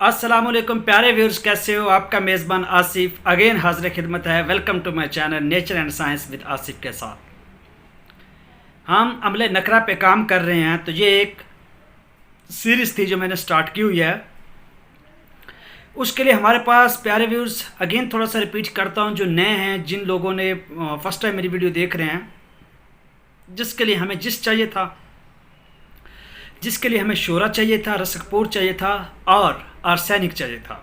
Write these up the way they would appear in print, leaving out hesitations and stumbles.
अस्सलामुअलैकुम प्यारे व्यूअर्स, कैसे हो? आपका मेज़बान आसिफ अगेन हाजिर खिदमत है। Welcome to my channel nature and science with Asif के साथ हम अमले नकरा पे काम कर रहे हैं। तो ये एक सीरीज़ थी जो मैंने स्टार्ट की हुई है। उसके लिए हमारे पास प्यारे व्यूअर्स अगेन थोड़ा सा रिपीट करता हूँ, जो नए हैं, जिन लोगों ने फर्स्ट टाइम मेरी वीडियो देख रहे हैं, जिसके लिए हमें जिस्ट चाहिए था, जिसके लिए हमें शोरा चाहिए था, रसकपूर चाहिए था और आर्सेनिक चाहिए था।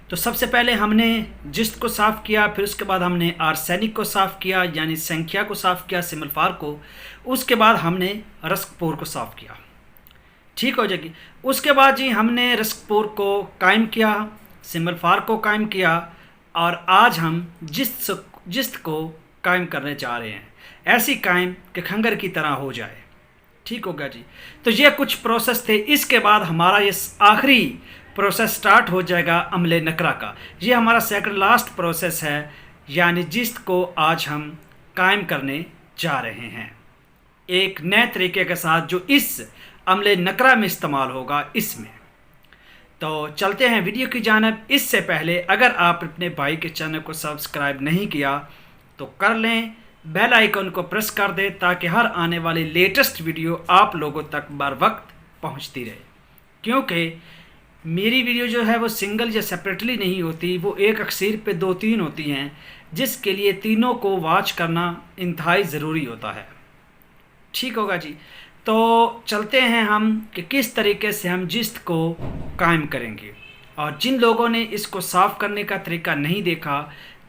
तो सबसे पहले हमने जिस्ट को साफ़ किया, फिर उसके बाद हमने आर्सेनिक को साफ़ किया, यानी संख्या को साफ़ किया, सिमल्फार को। उसके बाद हमने रसकपूर को साफ़ किया। ठीक हो जाएगी। उसके बाद जी हमने रसकपूर को कायम किया, सिमल्फार को कायम किया और आज हम जिस्त को कायम करने जा रहे हैं। ऐसी कायम कि खंगर की तरह हो जाए। ठीक होगा जी। तो ये कुछ प्रोसेस थे। इसके बाद हमारा ये आखिरी प्रोसेस स्टार्ट हो जाएगा अमले नकरा का। ये हमारा सेकंड लास्ट प्रोसेस है, यानी जिस्त को आज हम कायम करने जा रहे हैं एक नए तरीके के साथ, जो इस अमले नकरा में इस्तेमाल होगा इसमें। तो चलते हैं वीडियो की जानिब। इससे पहले अगर आप अपने भाई के चैनल को सब्सक्राइब नहीं किया तो कर लें, बेल आइकन को प्रेस कर दे ताकि हर आने वाली लेटेस्ट वीडियो आप लोगों तक बर वक्त पहुंचती रहे। क्योंकि मेरी वीडियो जो है वो सिंगल या सेपरेटली नहीं होती, वो एक अक्सर पे 2-3 होती हैं, जिसके लिए तीनों को वॉच करना इंतहाई ज़रूरी होता है। ठीक होगा जी। तो चलते हैं हम कि किस तरीके से हम जिस्त को कायम करेंगे। और जिन लोगों ने इसको साफ़ करने का तरीका नहीं देखा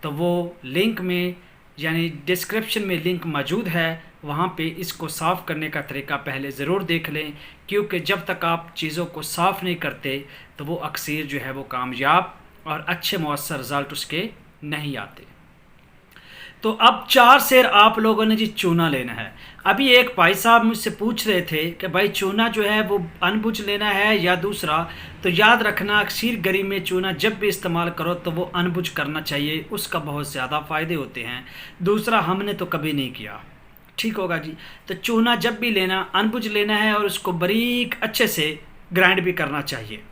तो वो लिंक में यानी डिस्क्रिप्शन में लिंक मौजूद है, वहाँ पे इसको साफ़ करने का तरीका पहले ज़रूर देख लें। क्योंकि जब तक आप चीज़ों को साफ़ नहीं करते तो वो अक्सर जो है वो कामयाब और अच्छे मौसर रिज़ल्ट उसके नहीं आते। तो अब 4 सेर आप लोगों ने जी चूना लेना है। अभी एक भाई साहब मुझसे पूछ रहे थे कि भाई चूना जो है वो अनबुझ लेना है या दूसरा। तो याद रखना, अक्सर गर्मी में चूना जब भी इस्तेमाल करो तो वो अनबुझ करना चाहिए, उसका बहुत ज़्यादा फ़ायदे होते हैं। दूसरा हमने तो कभी नहीं किया। ठीक होगा जी। तो चूना जब भी लेना अनबुझ लेना है और उसको बारीक अच्छे से ग्राइंड भी करना चाहिए।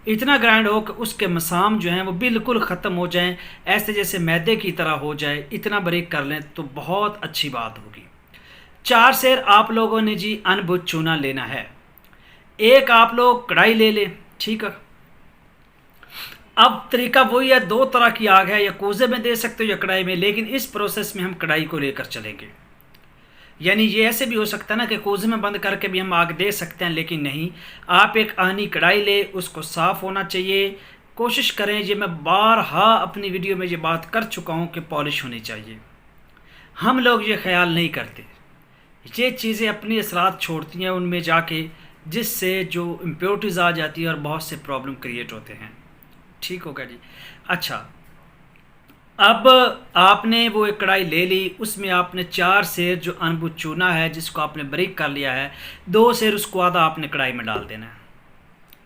इतना ग्राइंड हो कि उसके मसाम जो हैं वो बिल्कुल ख़त्म हो जाएं, ऐसे जैसे मैदे की तरह हो जाए। इतना बारीक कर लें तो बहुत अच्छी बात होगी। 4 सेर आप लोगों ने जी अनबुझ चूना लेना है। एक आप लोग कढ़ाई ले लें। ठीक है। अब तरीका वही है, 2 तरह की आग है, या कोजे में दे सकते हो या कढ़ाई में, लेकिन इस प्रोसेस में हम कढ़ाई को लेकर चलेंगे। यानी ये ऐसे भी हो सकता है ना कि कोजे में बंद करके भी हम आग दे सकते हैं, लेकिन नहीं, आप एक आनी कढ़ाई ले, उसको साफ़ होना चाहिए। कोशिश करें, ये मैं बारहा अपनी वीडियो में ये बात कर चुका हूँ कि पॉलिश होनी चाहिए। हम लोग ये ख्याल नहीं करते। ये चीज़ें अपनी असरात छोड़ती हैं उनमें जाके, जिससे जो इम्प्योरिटीज़ आ जाती है और बहुत से प्रॉब्लम क्रिएट होते हैं। ठीक होगा जी। अच्छा, अब आपने वो एक कढ़ाई ले ली, उसमें आपने 4 सेर जो अनबुझ चूना है जिसको आपने बारीक कर लिया है, 2 सेर उसको आधा आपने कढ़ाई में डाल देना है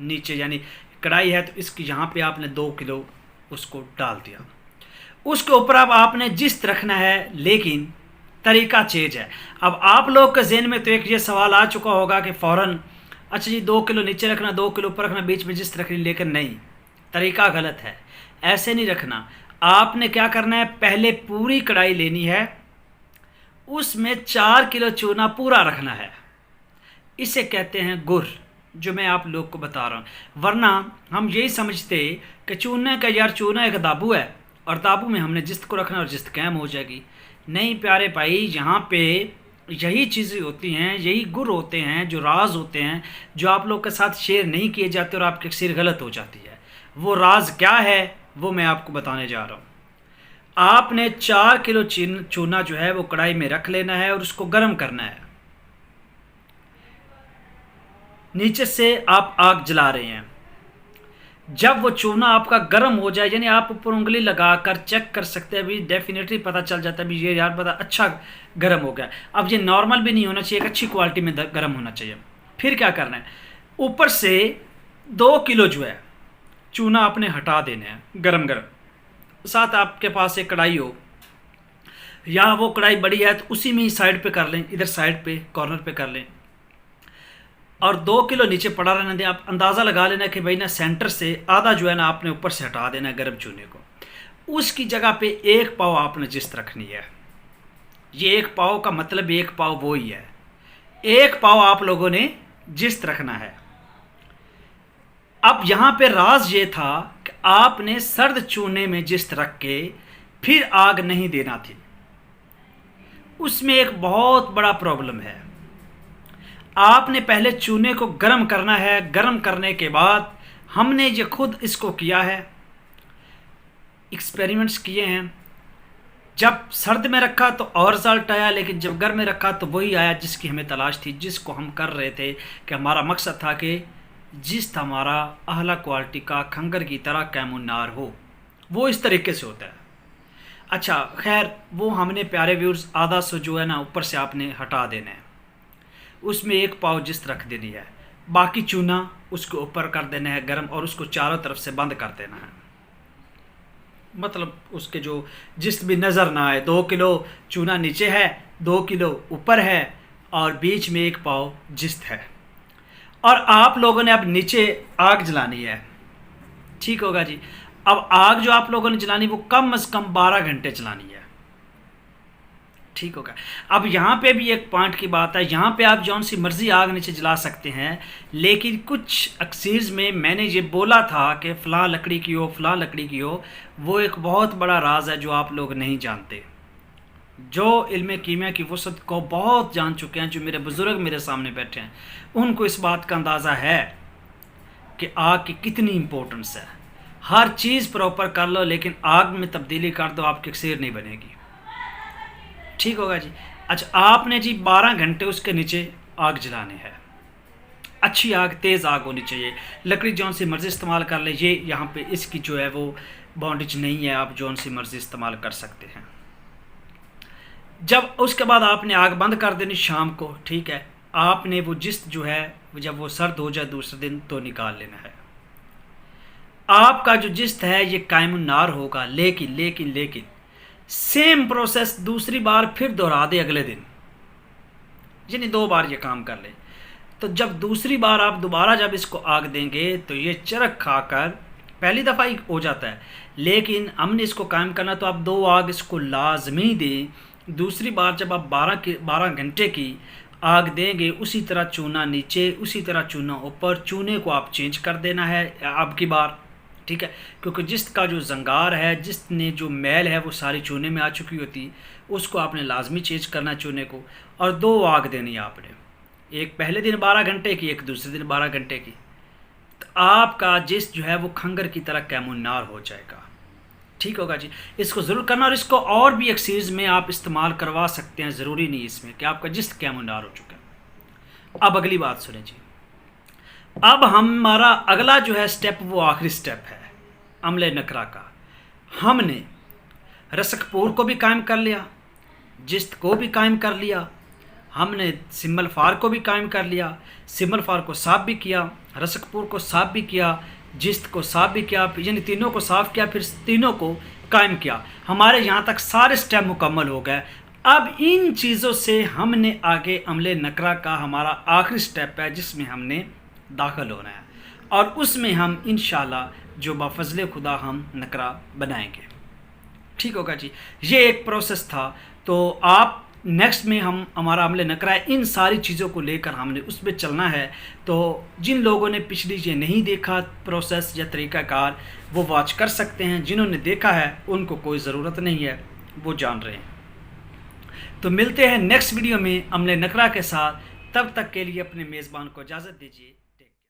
नीचे। यानी कढ़ाई है तो इसकी यहाँ पे आपने 2 किलो उसको डाल दिया। उसके ऊपर अब आपने जिस्त रखना है, लेकिन तरीका चेंज है। अब आप लोग के जहन में तो एक ये सवाल आ चुका होगा कि फ़ौरन अच्छा जी 2 किलो नीचे रखना, 2 किलो ऊपर रखना, बीच में जिस्त रखनी, लेकिन नहीं, तरीका गलत है। ऐसे नहीं रखना। आपने क्या करना है, पहले पूरी कढ़ाई लेनी है, उसमें 4 किलो चूना पूरा रखना है। इसे कहते हैं गुर, जो मैं आप लोग को बता रहा हूँ। वरना हम यही समझते कि चूने का यार चूना एक दाबू है और दाबू में हमने जिस्त को रखना और जिस्त कैम हो जाएगी। नहीं प्यारे भाई, यहाँ पे यही चीज़ें होती हैं, यही गुर होते हैं, जो राज होते हैं, जो आप लोग के साथ शेयर नहीं किए जाते और आपकी अक्सर गलत हो जाती है। वो राज क्या है वो मैं आपको बताने जा रहा हूँ। आपने 4 किलो चूना जो है वो कढ़ाई में रख लेना है और उसको गर्म करना है। नीचे से आप आग जला रहे हैं। जब वो चूना आपका गर्म हो जाए, यानी आप ऊपर उंगली लगाकर चेक कर सकते हैं, अभी डेफिनेटली पता चल जाता है अभी ये यार पता अच्छा गर्म हो गया। अब ये नॉर्मल भी नहीं होना चाहिए, एक अच्छी क्वालिटी में गर्म होना चाहिए। फिर क्या करना है, ऊपर से 2 किलो जो है चूना आपने हटा देना है गरम गरम। साथ आपके पास एक कढ़ाई हो, या वो कढ़ाई बड़ी है तो उसी में ही साइड पे कर लें, इधर साइड पे कॉर्नर पे कर लें। और 2 किलो नीचे पड़ा रहने दें। आप अंदाज़ा लगा लेना कि भाई ना सेंटर से आधा जो है ना आपने ऊपर से हटा देना है गर्म चूने को। उसकी जगह पे 1 पाव आपने जिस्त रखनी है। ये 1 पाव का मतलब 1 पाव वो ही है, 1 पाव आप लोगों ने जिस्त रखना है। अब यहाँ पे राज ये था कि आपने सर्द चूने में जिस्त रख के फिर आग नहीं देना थी। उसमें एक बहुत बड़ा प्रॉब्लम है। आपने पहले चूने को गर्म करना है। गर्म करने के बाद हमने ये खुद इसको किया है, एक्सपेरिमेंट्स किए हैं। जब सर्द में रखा तो और रिजल्ट आया, लेकिन जब गर्म में रखा तो वही आया जिसकी हमें तलाश थी, जिसको हम कर रहे थे। कि हमारा मकसद था कि जिस हमारा आला क्वालिटी का खंगर की तरह कैमुनार हो, वो इस तरीके से होता है। अच्छा खैर, वो हमने प्यारे व्यूअर्स आधा सौ जो है ना ऊपर से आपने हटा देना है। उसमें 1 पाव जिस्त रख देनी है, बाकी चूना उसके ऊपर कर देना है गर्म, और उसको चारों तरफ से बंद कर देना है। मतलब उसके जो जिस्त भी नज़र ना आए। 2 किलो चूना नीचे है, 2 किलो ऊपर है, और बीच में 1 पाव जिस्त है। और आप लोगों ने अब नीचे आग जलानी है, ठीक होगा जी। अब आग जो आप लोगों ने जलानी वो कम से कम 12 घंटे जलानी है, ठीक होगा। अब यहाँ पे भी एक पॉइंट की बात है, यहाँ पे आप जौन सी मर्जी आग नीचे जला सकते हैं, लेकिन कुछ अक्सीज़ में मैंने ये बोला था कि फ़लाँ लकड़ी की हो, फ़लाँ लकड़ी की हो, वो एक बहुत बड़ा राज है जो आप लोग नहीं जानते। जो इल्म कीमिया की वसत को बहुत जान चुके हैं, जो मेरे बुज़ुर्ग मेरे सामने बैठे हैं, उनको इस बात का अंदाज़ा है कि आग की कितनी इम्पोर्टेंस है। हर चीज़ प्रॉपर कर लो, लेकिन आग में तब्दीली कर दो, आपकी खीर नहीं बनेगी, ठीक होगा जी। अच्छा आपने जी 12 घंटे उसके नीचे आग जलाने हैं। अच्छी आग, तेज़ आग होनी चाहिए। लकड़ी जौन सी मर्ज़ी इस्तेमाल कर ले, ये यहाँ पे इसकी जो है वो बॉन्डेज नहीं है, आप जौन सी मर्ज़ी इस्तेमाल कर सकते हैं। जब उसके बाद आपने आग बंद कर देनी शाम को, ठीक है। आपने वो जिस्त जो है जब वो सर्द हो जाए दूसरे दिन तो निकाल लेना है। आपका जो जिस्त है ये कायमुन्नार होगा, लेकिन सेम प्रोसेस दूसरी बार फिर दोहरा दे अगले दिन, यानी 2 बार ये काम कर ले। तो जब दूसरी बार आप दोबारा जब इसको आग देंगे तो ये चरक खाकर पहली दफ़ा ही हो जाता है, लेकिन हमने इसको कायम करना तो आप 2 आग इसको लाजमी दें। दूसरी बार जब आप 12 घंटे की आग देंगे, उसी तरह चूना नीचे, उसी तरह चूना ऊपर, चूने को आप चेंज कर देना है अब की बार, ठीक है। क्योंकि जिस्त का जो जंगार है, जिसने जो मैल है वो सारी चूने में आ चुकी होती, उसको आपने लाजमी चेंज करना चूने को। और 2 आग देनी है आपने, एक पहले दिन 12 घंटे की, एक दूसरे दिन 12 घंटे की। तो आपका जिस्त जो है वो खंगर की तरह कैमुन्नार हो जाएगा, ठीक होगा जी। इसको ज़रूर करना, और इसको और भी एक चीज़ में आप इस्तेमाल करवा सकते हैं, ज़रूरी नहीं इसमें कि आपका जिस्त कैमुन्नार हो चुका है। अब अगली बात सुने जी। अब हमारा अगला जो है स्टेप वो आखिरी स्टेप है अमले नकरा का। हमने रसकपूर को भी कायम कर लिया, जिस्त को भी कायम कर लिया, हमने सिमल फार को भी कायम कर लिया। सिमल फार को साफ भी किया, रसकपूर को साफ भी किया, जिस्त को साफ भी किया, यानी तीनों को साफ किया, फिर तीनों को कायम किया। हमारे यहाँ तक सारे स्टेप मुकम्मल हो गए। अब इन चीज़ों से हमने आगे अमले नकरा का हमारा आखिरी स्टेप है जिसमें हमने दाखिल होना है, और उसमें हम इंशाल्लाह जो बाफजले खुदा हम नकरा बनाएंगे, ठीक होगा जी। ये एक प्रोसेस था। तो आप नेक्स्ट में हम हमारा अमले नकरा है, इन सारी चीज़ों को लेकर हमने उस पर चलना है। तो जिन लोगों ने पिछली ये नहीं देखा प्रोसेस या तरीक़ाकार, वो वॉच कर सकते हैं। जिन्होंने देखा है उनको कोई ज़रूरत नहीं है, वो जान रहे हैं। तो मिलते हैं नेक्स्ट वीडियो में अमले नकरा के साथ। तब तक के लिए अपने मेज़बान को इजाज़त दीजिए।